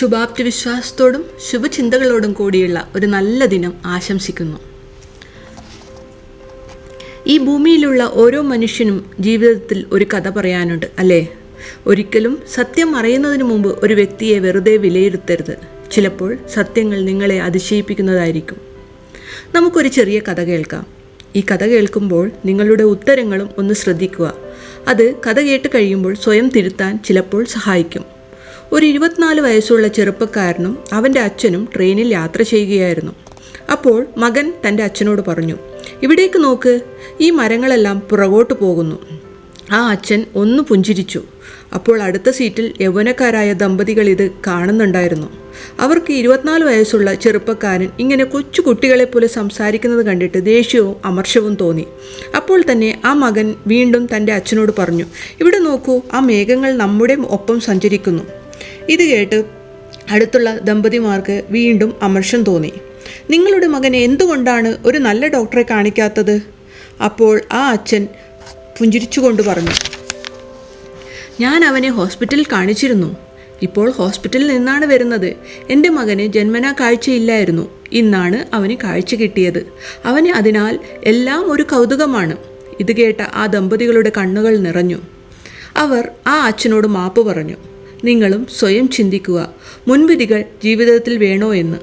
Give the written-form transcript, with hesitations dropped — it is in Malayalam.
ശുഭാപ്തി വിശ്വാസത്തോടും ശുഭചിന്തകളോടും കൂടിയുള്ള ഒരു നല്ല ദിനം ആശംസിക്കുന്നു. ഈ ഭൂമിയിലുള്ള ഓരോ മനുഷ്യനും ജീവിതത്തിൽ ഒരു കഥ പറയാനുണ്ട്, അല്ലേ? ഒരിക്കലും സത്യം അറിയുന്നതിന് മുമ്പ് ഒരു വ്യക്തിയെ വെറുതെ വിലയിരുത്തരുത്. ചിലപ്പോൾ സത്യങ്ങൾ നിങ്ങളെ അതിശയിപ്പിക്കുന്നതായിരിക്കും. നമുക്കൊരു ചെറിയ കഥ കേൾക്കാം. ഈ കഥ കേൾക്കുമ്പോൾ നിങ്ങളുടെ ഉത്തരങ്ങളും ഒന്ന് ശ്രദ്ധിക്കുക. അത് കഥ കേട്ട് കഴിയുമ്പോൾ സ്വയം തിരുത്താൻ ചിലപ്പോൾ സഹായിക്കും. ഒരു 24 വയസ്സുള്ള ചെറുപ്പക്കാരനും അവൻ്റെ അച്ഛനും ട്രെയിനിൽ യാത്ര ചെയ്യുകയായിരുന്നു. അപ്പോൾ മകൻ തൻ്റെ അച്ഛനോട് പറഞ്ഞു, "ഇവിടേക്ക് നോക്ക്, ഈ മരങ്ങളെല്ലാം പുറകോട്ട് പോകുന്നു." ആ അച്ഛൻ ഒന്ന് പുഞ്ചിരിച്ചു. അപ്പോൾ അടുത്ത സീറ്റിൽ യൗവനക്കാരായ ദമ്പതികൾ ഇത് കാണുന്നുണ്ടായിരുന്നു. അവർക്ക് 24 വയസ്സുള്ള ചെറുപ്പക്കാരൻ ഇങ്ങനെ കൊച്ചു കുട്ടികളെപ്പോലെ സംസാരിക്കുന്നത് കണ്ടിട്ട് ദേഷ്യവും അമർഷവും തോന്നി. അപ്പോൾ തന്നെ ആ മകൻ വീണ്ടും തൻ്റെ അച്ഛനോട് പറഞ്ഞു, "ഇവിടെ നോക്കൂ, ആ മേഘങ്ങൾ നമ്മുടെ ഒപ്പം സഞ്ചരിക്കുന്നു." ഇത് കേട്ട് അടുത്തുള്ള ദമ്പതിമാർക്ക് വീണ്ടും അമർഷം തോന്നി. "നിങ്ങളുടെ മകനെ എന്തുകൊണ്ടാണ് ഒരു നല്ല ഡോക്ടറെ കാണിക്കാത്തത്?" അപ്പോൾ ആ അച്ഛൻ പുഞ്ചിരിച്ചുകൊണ്ട് പറഞ്ഞു, "ഞാൻ അവനെ ഹോസ്പിറ്റലിൽ കാണിച്ചിരുന്നു. ഇപ്പോൾ ഹോസ്പിറ്റലിൽ നിന്നാണ് വരുന്നത്. എൻ്റെ മകന് ജന്മനാ കാഴ്ചയില്ലായിരുന്നു. ഇന്നാണ് അവന് കാഴ്ച കിട്ടിയത്. അവന് അതിനാൽ എല്ലാം ഒരു കൗതുകമാണ്." ഇത് കേട്ട ആ ദമ്പതികളുടെ കണ്ണുകൾ നിറഞ്ഞു. അവർ ആ അച്ഛനോട് മാപ്പ് പറഞ്ഞു. നിങ്ങളും സ്വയം ചിന്തിക്കുക, മുൻവിധികൾ ജീവിതത്തിൽ വേണോ എന്ന്.